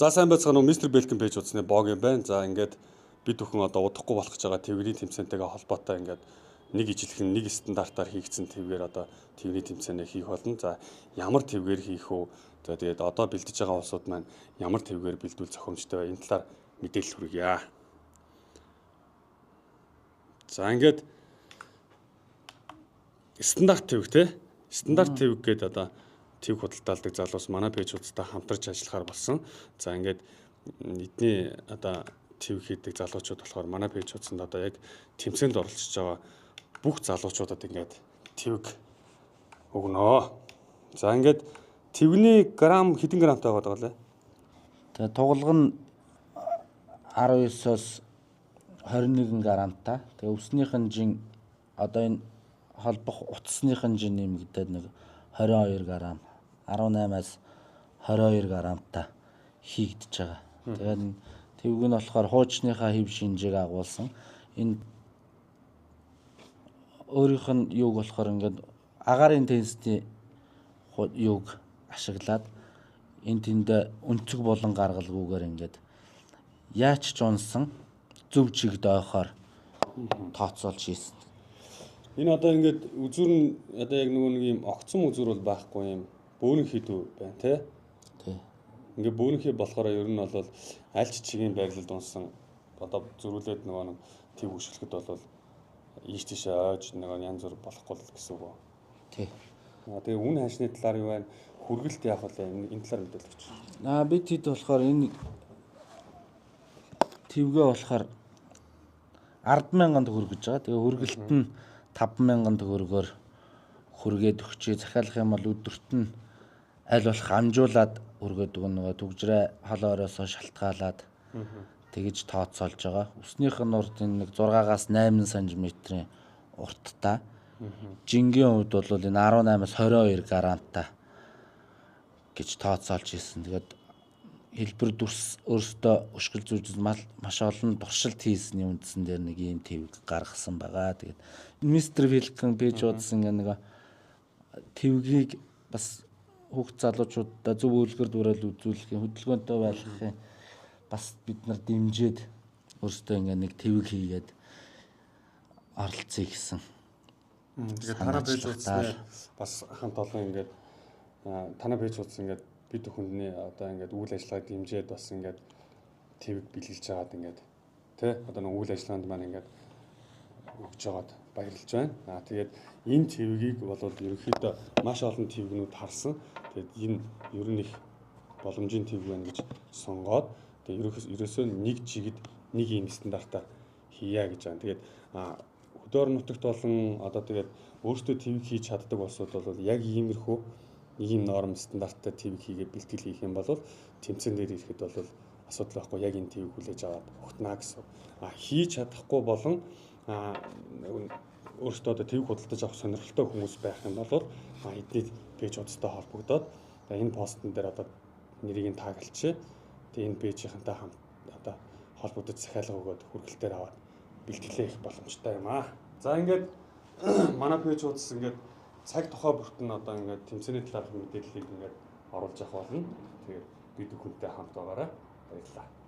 За сайн байцгаана уу мистер Белкин пэйж утасны бог юм байна. За ингээд бид бүхэн одоо удахгүй болох гэж байгаа твгэрийн тэмцээнтэйгээ холбоотой ингээд нэг ижилхэн нэг стандартаар хийгдсэн твгээр одоо твгэрийн тэмцээнээ хийх болно. За ямар твгээр хийх үү? За тэгээд одоо бэлдэж байгаа улсууд маань ямар твгээр бэлдүүл зохиомжтой вэ? Энэ талаар мэдээлэл хүргье. За ингээд стандарт твэг те. Стандарт твэг гэдэг одоо твэг худалдаалдаг залуус манай пэйжуудтай хамтарч ажиллахаар болсон. За ингээд эдний одоо твэг хийдэг залуучууд болохоор манай пэйжуудсанд одоо яг тэмцээнд оролцож байгаа бүх залуучуудад ингээд твэг өгнө. За ингээд твэгний грамм хэдэн грамтай байгаа вэ? Тэгээ тугалга нь 19-оос 21 грамтай. Тэгээ өсний хэмжин одоо энэ холбох утасны хэмжин нэмэгдээд нэг 22 грамм 18-аас 22 грамтай хийгдэж байгаа. Тэгээд твэг нь болохоор хуучныхаа хэв шинжээг агуулсан. Энэ өөрийнх нь юуг болохоор ингээд агаарын тенсний юуг ашиглаад энэ тэнд өнцөг болон гаргалгүйгээр ингээд яач ч унсан зөв чигд ойхоор тооцоолж хийсэн. Энэ одоо ингээд үзүр нь одоо яг нөгөө нэг юм огцом үзүр бол байхгүй юм. Бөөрийн хийдүү байна тий. Тий. Ингээд бөөрийн хий болохоор ер нь бол аль ч чигийн байрлалд унсан одоо зөрүүлээд нөгөө нэг твэг хөшөлгөхөд бол ийш тийшээ ойж нөгөө янз бүр болохгүй л гэсэн үг. Тий. Тэгээ үн ханшны талаар юу байна? Хүргэлт яах вэ? Энэ талаар мэдээлэл өгч. Бид хэд болохоор энэ твгээ болохоор 10,000 төгрөг гэж байгаа. Тэгээ хүргэлт нь 5,000 төгрөгөөр хүргээд өгчээ. Захиалах юм бол өдөрт нь аль болох амжуулаад хүргээд өгнө. Нөгөө түгжрээ хол ороосоо шалтгаалаад тэгж тооцоолж байгаа. Өснийх нь урд энэ нэг 6-аас 8 см-ийн урттай. Жингийн хувьд бол энэ 18-аас 22 грамтай гэж тооцоолж ирсэн. Тэгээд хэлбэр дүрс өөртөө өшгөл зүйжил маш олон туршилт хийсний үндсэн дээр нэг ийм твэг гаргасан байгаа. Тэгээд мистер Белкин пэйж удсан нэг твгийг бас хүүхд залуучуудаа зөв үйлдвэр дүүрэл үзүүлэхийн хөдөлгөөнтэй байлгахын бас бид нар дэмжиж өөртөө ингээ нэг твэг хийгээд оролцъё гэсэн. Тэгээд танай пэйж удсан бас хамт олон ингээд танай пэйж удсан ингээд бид бүхэндний одоо ингээд үйл ажиллагааг дэмжиж бас ингээд твэг бэлгэлж байгаад ингээд тий одоо нэг үйл ажиллагаанд маань ингээд өгж байгаад баярлж байна. Тэгээд энэ твгийг бол ерөнхийдөө маш олон твгнүүд харсан. Тэгээд энэ ер нь их боломжийн твэг байна гэж сонгоод тэгээд ерөөсөө нэг жигд нэг ийм стандартаар хийя гэж байна. Тэгээд хөдөө орон нутагт болон одоо тэгээд өөрсдөө твэг хийж чаддаг улсууд бол яг иймэрхүү нэг юм норм стандарттай твэг хийгээ бэлтгэл хийх юм бол тэмцээн дээр ирэхэд бол асуудал байхгүй. Яг энэ твэг хүлээж аваад өгтнаа гэсэн. Хийж чадахгүй болон өөртөө одоо твэг худалдаж авах сонирхолтой хүмүүс байх юм бол эдний пэйж удастай холбогдоод энэ постн дээр одоо нэрийг нь таагалчээ. Тэгээ энэ пэйжийнхэнтэй хамт одоо холбогдож захиалга өгөөд хүргэлтээр аваад бэлтгэлээ их боломжтой юм аа. За ингээд манай пэйж удас ингээд цаг тухай бүртэн одоо ингээд тэмцээний талаарх мэдээллийг ингээд оруулж авах болно. Тэгээд бид бүхэнтэй хамт байгаарай. Баярлалаа.